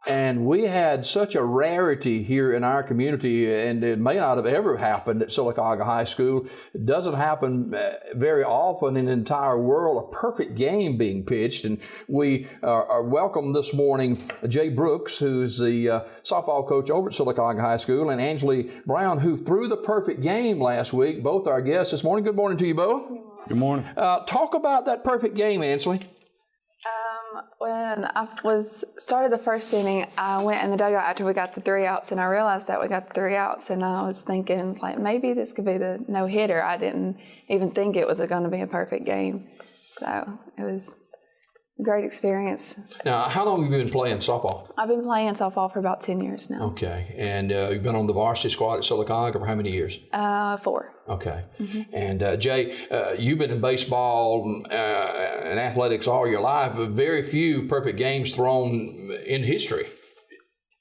And we had such a rarity here in our community, and it may not have ever happened at Sylacauga High School. It doesn't happen very often in the entire world, a perfect game being pitched. And we are welcome this morning Jay Brooks, who's the softball coach over at Sylacauga High School, and Ansley Brown, who threw the perfect game last week. Both our guests this morning. Good morning to you both. Good morning. Talk about that perfect game, Ansley. When I started the first inning, I went in the dugout after we got the 3 outs, and I realized that we got the 3 outs, and I was thinking, like, maybe this could be the no-hitter. I didn't even think it was going to be a perfect game. So it was a great experience. Now, how long have you been playing softball? I've been playing softball for about 10 years now. Okay. And you've been on the varsity squad at Sylacauga for how many years? 4. Okay. Mm-hmm. And Jay, you've been in baseball and athletics all your life. Very few perfect games thrown in history.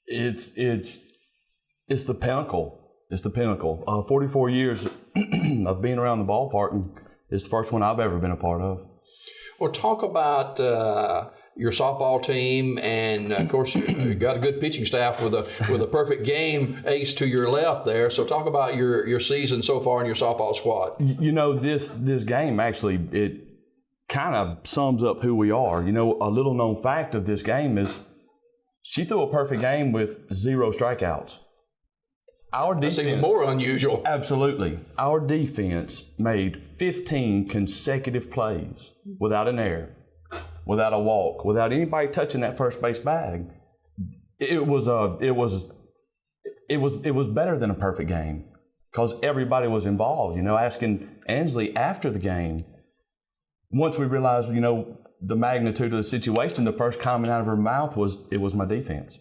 It's the pinnacle. It's the pinnacle. 44 years of being around the ballpark, and it's the first one I've ever been a part of. Well, talk about your softball team, and of course you got a good pitching staff with a perfect game ace to your left there. So talk about your season so far in your softball squad. You know, this game actually, it kind of sums up who we are. You know, a little known fact of this game is she threw a perfect game with 0 strikeouts. Our defense, that's even more unusual. Absolutely. Our defense made 15 consecutive plays without an error, without a walk, without anybody touching that first base bag. It was better than a perfect game because everybody was involved. You know, asking Ansley after the game, once we realized, you know, the magnitude of the situation, the first comment out of her mouth was, "It was my defense.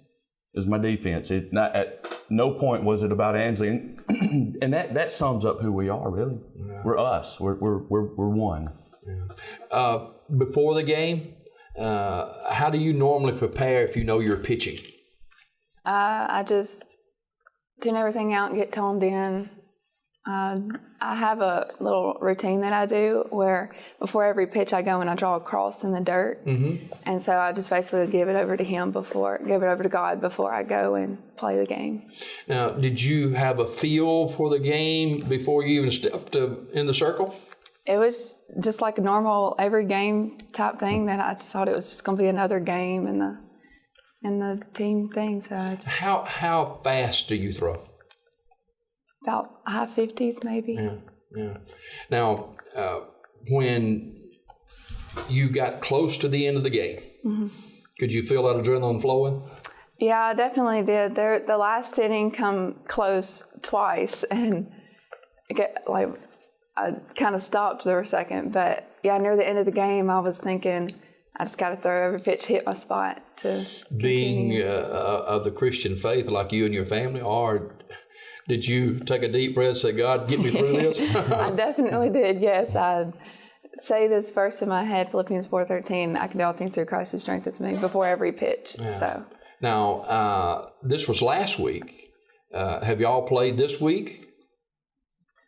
It was my defense." At no point was it about Ansley, and that sums up who we are. Really, yeah. We're us. We're one. Yeah. Before the game, how do you normally prepare if you know you're pitching? I just tune everything out and get toned in. I have a little routine that I do where before every pitch I go and I draw a cross in the dirt. Mm-hmm. And so I just basically give it over to God before I go and play the game. Now, did you have a feel for the game before you even stepped in the circle? It was just like a normal every game type thing that I just thought it was just going to be another game in the team thing. So how fast do you throw? About high 50s, maybe. Yeah. Now, when you got close to the end of the game, mm-hmm. could you feel that adrenaline flowing? Yeah, I definitely did. The last inning come close twice, and I kind of stopped there a second. But yeah, near the end of the game, I was thinking, I just got to throw every pitch, hit my spot to being continue. Of the Christian faith, like you and your family are. Did you take a deep breath and say, "God, get me through this"? I definitely did, yes. I say this verse in my head, Philippians 4:13, I can do all things through Christ who strengthens me, before every pitch. Yeah. So now, this was last week. Have y'all played this week?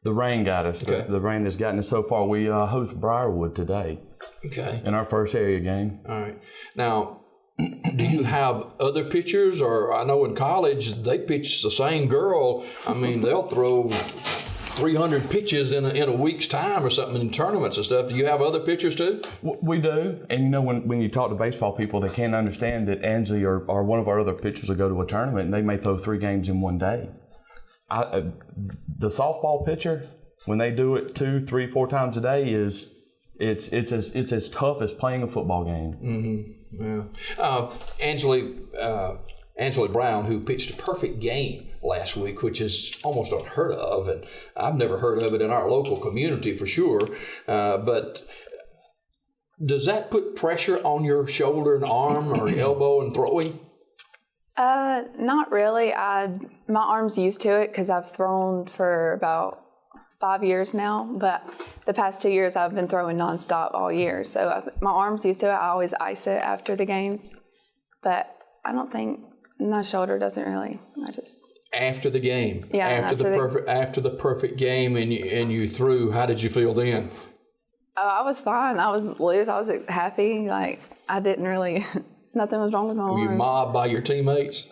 The rain got us. Okay. The rain has gotten us so far. We host Briarwood today. Okay. In our first area game. All right. Now, do you have other pitchers? Or I know in college they pitch the same girl. I mean, they'll throw 300 pitches in a week's time or something in tournaments and stuff. Do you have other pitchers too? We do. And you know, when you talk to baseball people, they can't understand that Ansley or one of our other pitchers will go to a tournament and they may throw 3 games in one day. The softball pitcher, when they do it 2, 3, 4 times a day, it's as tough as playing a football game. Mm-hmm. Yeah. Ansley Brown, who pitched a perfect game last week, which is almost unheard of, and I've never heard of it in our local community for sure. But does that put pressure on your shoulder and arm or your elbow and throwing? Not really. My arm's used to it because I've thrown for about 5 years now, but the past 2 years I've been throwing nonstop all year. So my arm's used to it. I always ice it after the games, but I don't think my shoulder doesn't really. After the game, yeah, after the perfect game, and you threw. How did you feel then? Oh, I was fine. I was loose. I was happy. Like I didn't really Nothing was wrong with my Were you arm. mobbed by your teammates?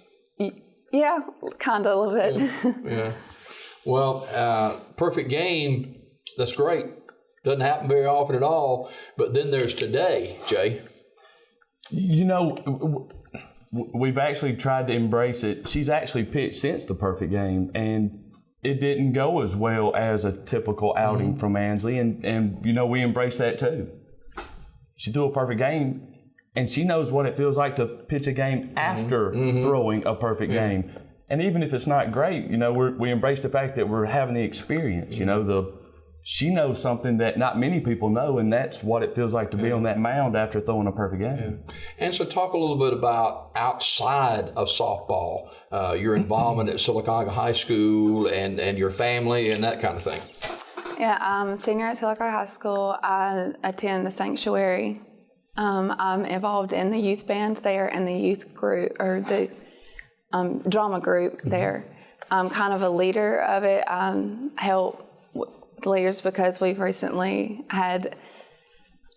Yeah, kind of a little bit. Yeah. Well, perfect game, that's great. Doesn't happen very often at all. But then there's today, Jay. You know, we've actually tried to embrace it. She's actually pitched since the perfect game, and it didn't go as well as a typical outing from Ansley, and you know, we embrace that too. She threw a perfect game, and she knows what it feels like to pitch a game after throwing a perfect game. And even if it's not great, you know, we embrace the fact that we're having the experience. You know, she knows something that not many people know, and that's what it feels like to be on that mound after throwing a perfect game. And so talk a little bit about outside of softball, your involvement at Sylacauga High School and your family and that kind of thing. Yeah, I'm a senior at Sylacauga High School. I attend the sanctuary. I'm involved in the youth band there and the youth group, or the drama group there. I'm kind of a leader of it. I help the leaders because we've recently had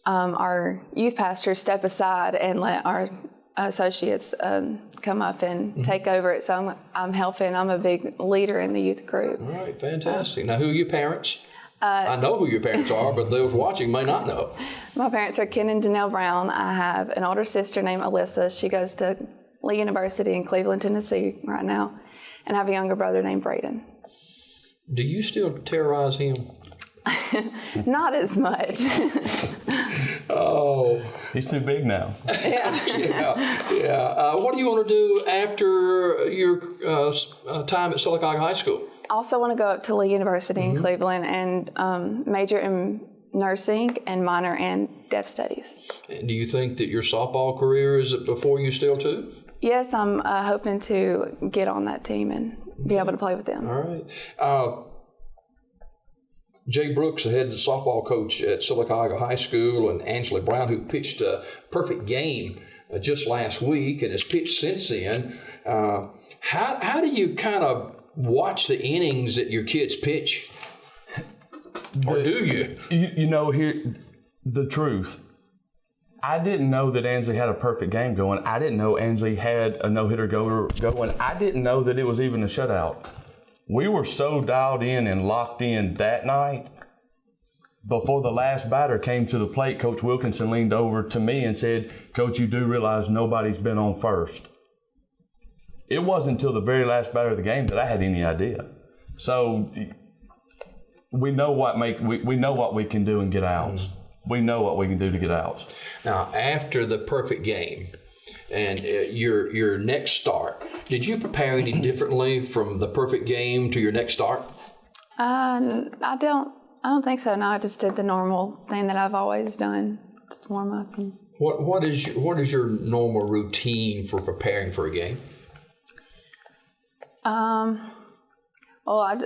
our youth pastor step aside and let our associates come up and take over it. So I'm helping. I'm a big leader in the youth group. All right, fantastic. Now, who are your parents? I know who your parents are, but those watching may not know. My parents are Ken and Janelle Brown. I have an older sister named Alyssa. She goes to Lee University in Cleveland, Tennessee right now. And I have a younger brother named Braden. Do you still terrorize him? Not as much. Oh. He's too big now. Yeah. What do you want to do after your time at Sylacauga High School? I also want to go up to Lee University in Cleveland and major in nursing and minor in deaf studies. And do you think that your softball career is before you still too? Yes, I'm hoping to get on that team and be able to play with them. All right. Jay Brooks, the head softball coach at Sylacauga High School, and Ansley Brown, who pitched a perfect game just last week and has pitched since then. How do you kind of watch the innings that your kids pitch? Or do you? You know, here, the truth. I didn't know that Ansley had a perfect game going. I didn't know Ansley had a no-hitter going. I didn't know that it was even a shutout. We were so dialed in and locked in that night. Before the last batter came to the plate, Coach Wilkinson leaned over to me and said, "Coach, you do realize nobody's been on first." It wasn't until the very last batter of the game that I had any idea. So we know what we know what we can do and get outs. We know what we can do to get outs. Now, after the perfect game and your next start, did you prepare any differently from the perfect game to your next start? I don't think so. No, I just did the normal thing that I've always done, just warm up. And What is your normal routine for preparing for a game? Well, I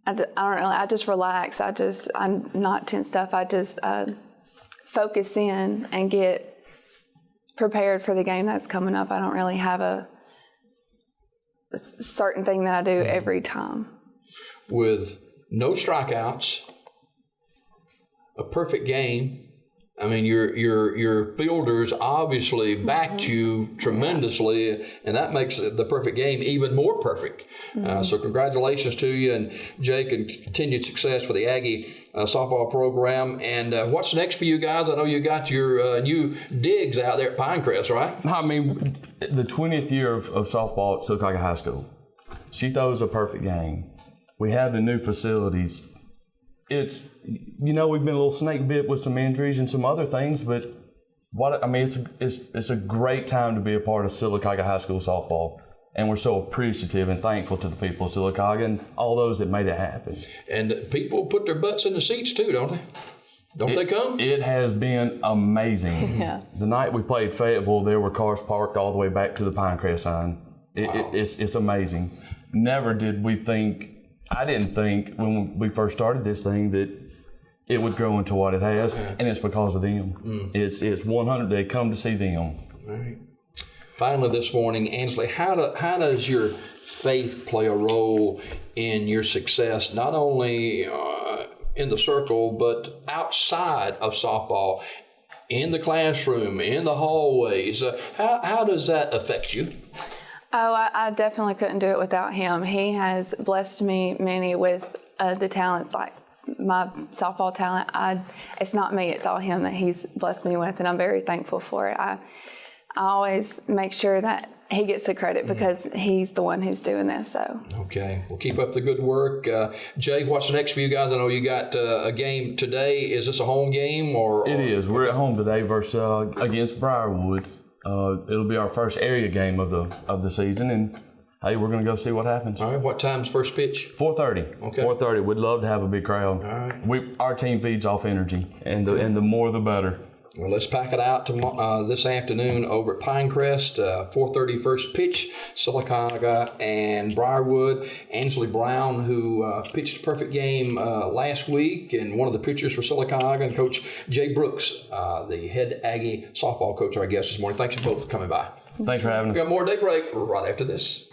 don't really. I just relax. I'm not tense up. I just focus in and get prepared for the game that's coming up. I don't really have a certain thing that I do every time. With no strikeouts, a perfect game. I mean, your fielders obviously backed you tremendously, and that makes the perfect game even more perfect. So congratulations to you, and Jake, and continued success for the Aggie softball program. And what's next for you guys? I know you got your new digs out there at Pinecrest, right? I mean, the 20th year of softball at Sylacauga High School. She throws a perfect game. We have the new facilities. It's, you know, we've been a little snake bit with some injuries and some other things, but it's a great time to be a part of Sylacauga High School softball, and we're so appreciative and thankful to the people of Sylacauga and all those that made it happen. And people put their butts in the seats too, don't they? Don't they come? It has been amazing. Yeah. The night we played Fayetteville, there were cars parked all the way back to the Pinecrest sign. It's amazing. Never did we think. I didn't think when we first started this thing that it would grow into what it has, and it's because of them. It's 100. They come to see them. All right. Finally, this morning, Ansley, how does your faith play a role in your success, not only in the circle but outside of softball? in the classroom, in the hallways. How does that affect you? Oh, I definitely couldn't do it without him. He has blessed me many with the talents, like my softball talent. It's not me, it's all him that he's blessed me with, and I'm very thankful for it. I always make sure that he gets the credit because he's the one who's doing this. So okay, well, keep up the good work. Jay, what's next for you guys? I know you got a game today. Is this a home game or? It is. We're at home today versus against Briarwood. It'll be our first area game of the season, and hey, we're going to go see what happens. All right. What time's first pitch? 4:30. Okay. 4:30. We'd love to have a big crowd. All right. Our team feeds off energy, and the more the better. Well, let's pack it out this afternoon over at Pinecrest. 4:30 first pitch. Sylacauga and Briarwood. Ansley Brown, who pitched a perfect game last week, and one of the pitchers for Sylacauga, and Coach Jay Brooks, the head Aggie softball coach, our guest this morning. Thanks you both for coming by. Thanks for having us. We got more Daybreak right after this.